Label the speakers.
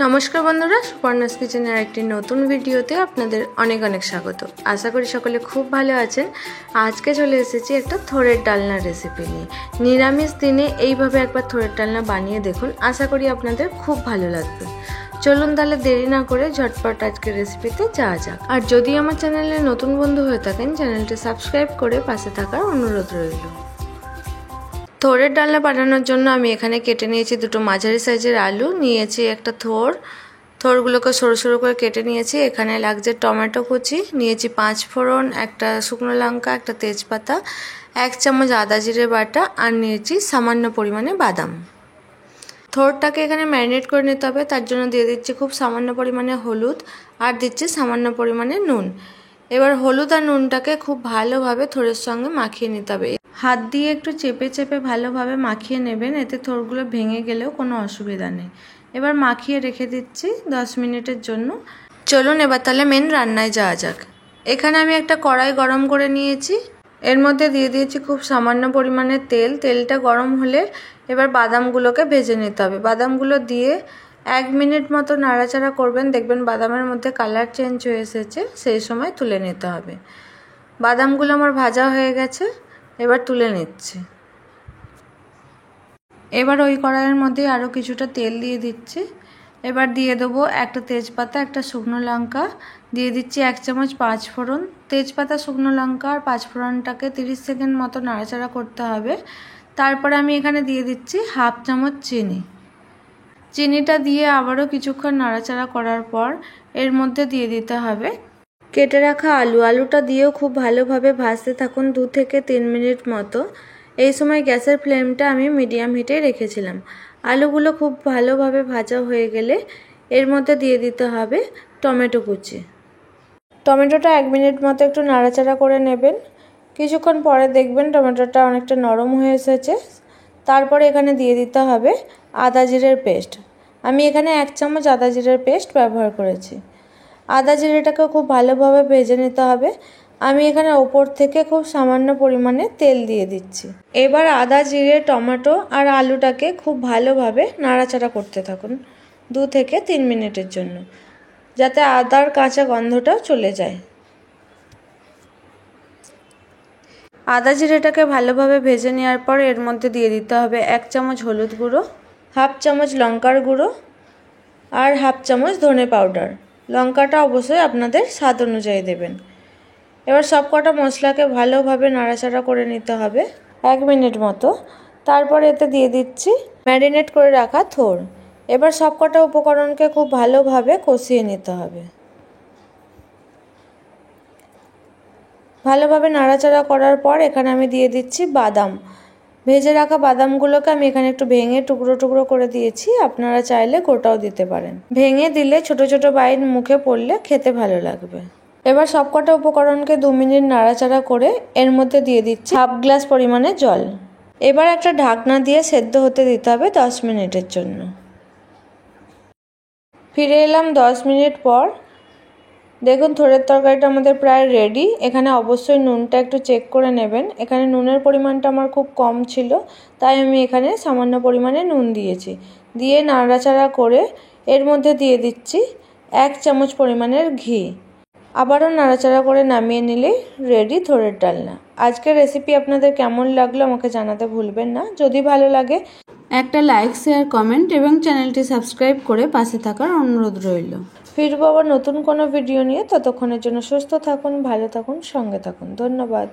Speaker 1: নমস্কার বন্ধুরা, সুপর্ণাস কিচেনের একটি নতুন ভিডিওতে আপনাদের অনেক অনেক স্বাগত। আশা করি সকলে খুব ভালো আছেন। আজকে চলে এসেছি একটা থোড়ের ডালনা রেসিপি নিয়ে। নিরামিষ দিনে এইভাবে একবার থোড়ের ডালনা বানিয়ে দেখুন, আশা করি আপনাদের খুব ভালো লাগবে। চলুন তাহলে দেরি না করে ঝটপট আজকের রেসিপিতে যাওয়া যাক। আর যদি আমার চ্যানেলে নতুন বন্ধু হয়ে থাকেন, চ্যানেলটি সাবস্ক্রাইব করে পাশে থাকার অনুরোধ রইল। থোড়ের ডালনা বানানোর জন্য আমি এখানে কেটে নিয়েছি দুটো মাঝারি সাইজের আলু, নিয়েছি একটা থোড়গুলোকে সরু সরু করে কেটে নিয়েছি। এখানে লাগছে টমেটো কুচি, নিয়েছি 5 ফোড়ন, একটা শুকনো লঙ্কা, একটা তেজপাতা, 1 চামচ আদা জিরে বাটা, আর নিয়েছি সামান্য পরিমাণে বাদাম। থোড়টাকে এখানে ম্যারিনেট করে নিতে হবে, তার জন্য দিয়ে দিচ্ছি খুব সামান্য পরিমাণে হলুদ, আর দিচ্ছি সামান্য পরিমাণে নুন। এবার হলুদ আর নুনটাকে খুব ভালোভাবে থোড়ের সঙ্গে মাখিয়ে নিতে হবে। হাত দিয়ে একটু চেপে চেপে ভালোভাবে মাখিয়ে নেবেন, এতে থোড়গুলো ভেঙে গেলেও কোনো অসুবিধা নেই। এবার মাখিয়ে রেখে দিচ্ছি 10 মিনিটের জন্য। চলুন এবার তাহলে মেন রান্নায় যাওয়া যাক। এখানে আমি একটা কড়াই গরম করে নিয়েছি, এর মধ্যে দিয়ে দিয়েছি খুব সামান্য পরিমাণে তেল। তেলটা গরম হলে এবার বাদামগুলোকে ভেজে নিতে হবে। বাদামগুলো দিয়ে 1 মিনিট মতো নাড়াচাড়া করবেন, দেখবেন বাদামের মধ্যে কালার চেঞ্জ হয়ে এসেছে, সেই সময় তুলে নিতে হবে। বাদামগুলো আমার ভাজা হয়ে গেছে, এবার তুলে নিচ্ছি। এবার ওই কড়াইয়ের মধ্যে আরও কিছুটা তেল দিয়ে দিচ্ছি। এবার দিয়ে দেবো একটা তেজপাতা, একটা শুকনো লঙ্কা, দিয়ে দিচ্ছি 1 চামচ 5 ফোড়ন। তেজপাতা, শুকনো লঙ্কা আর 5 ফোড়নটাকে 30 সেকেন্ড মতো নাড়াচাড়া করতে হবে। তারপরে আমি এখানে দিয়ে দিচ্ছি 1/2 চামচ চিনি। চিনিটা দিয়ে আবারও কিছুক্ষণ নাড়াচাড়া করার পর এর মধ্যে দিয়ে দিতে হবে কেটে রাখা আলু। আলুটা দিয়েও খুব ভালোভাবে ভাজতে থাকুন 2 থেকে 3 মিনিট মতো। এই সময় গ্যাসের ফ্লেমটা আমি মিডিয়াম হিটে রেখেছিলাম। আলুগুলো খুব ভালোভাবে ভাজা হয়ে গেলে এর মধ্যে দিয়ে দিতে হবে টমেটো কুচি। টমেটোটা 1 মিনিট মতো একটু নাড়াচাড়া করে নেবেন। কিছুক্ষণ পরে দেখবেন টমেটোটা অনেকটা নরম হয়ে এসেছে। তারপরে এখানে দিয়ে দিতে হবে আদা জিরের পেস্ট। আমি এখানে 1 চামচ আদা জিরের পেস্ট ব্যবহার করেছি। আদা জিরেটাকে খুব ভালোভাবে ভেজে নিতে হবে। আমি এখানে ওপর থেকে খুব সামান্য পরিমাণে তেল দিয়ে দিচ্ছি। এবার আদা জিরে, টমেটো আর আলুটাকে খুব ভালোভাবে নাড়াচাড়া করতে থাকুন 2 থেকে 3 মিনিটের জন্য, যাতে আদার কাঁচা গন্ধটাও চলে যায়। আদা জিরেটাকে ভালোভাবে ভেজে নেওয়ার পর এর মধ্যে দিয়ে দিতে হবে 1 চামচ হলুদ গুঁড়ো, 1/2 চামচ লঙ্কার গুঁড়ো আর 1/2 চামচ ধনে পাউডার। লঙ্কাটা অবশ্যই আপনাদের স্বাদ অনুযায়ী দেবেন। এবার সব কটা মশলাকে ভালোভাবে নাড়াচাড়া করে নিতে হবে 1 মিনিট মতো। তারপর এতে দিয়ে দিচ্ছি ম্যারিনেট করে রাখা থোড়। এবার সব কটা উপকরণকে খুব ভালোভাবে কষিয়ে নিতে হবে। ভালোভাবে নাড়াচাড়া করার পর এখানে আমি দিয়ে দিচ্ছি বাদাম। ভেজে রাখা বাদামগুলোকে আমি এখানে একটু ভেঙে টুকরো টুকরো করে দিয়েছি, আপনারা চাইলে গোটাও দিতে পারেন। ভেঙে দিলে ছোট ছোট বাইট মুখে পড়লে খেতে ভালো লাগবে। এবার সবকটা উপকরণকে 2 মিনিট নাড়াচাড়া করে এর মধ্যে দিয়ে দিচ্ছি 1/2 গ্লাস পরিমাণে জল। এবার একটা ঢাকনা দিয়ে সেদ্ধ হতে দিতে হবে 10 মিনিটের জন্য। ফিরে এলাম 10 মিনিট পর। দেখুন থোড়ের তরকারিটা আমাদের প্রায় রেডি। এখানে অবশ্যই নুনটা একটু চেক করে নেবেন। এখানে নুনের পরিমাণটা আমার খুব কম ছিল, তাই আমি এখানে সামান্য পরিমাণে নুন দিয়েছি। দিয়ে নাড়াচাড়া করে এর মধ্যে দিয়ে দিচ্ছি 1 চামচ পরিমাণের ঘি। আবারও নাড়াচাড়া করে নামিয়ে নিলেই রেডি থোড়ের ডালনা। আজকের রেসিপি আপনাদের কেমন লাগলো আমাকে জানাতে ভুলবেন না। যদি ভালো লাগে একটা লাইক, শেয়ার, কমেন্ট এবং চ্যানেলটি সাবস্ক্রাইব করে পাশে থাকার অনুরোধ রইল। ফিরবো আবার নতুন কোনো ভিডিও নিয়ে। ততক্ষণের জন্য সুস্থ থাকুন, ভালো থাকুন, সঙ্গে থাকুন। ধন্যবাদ।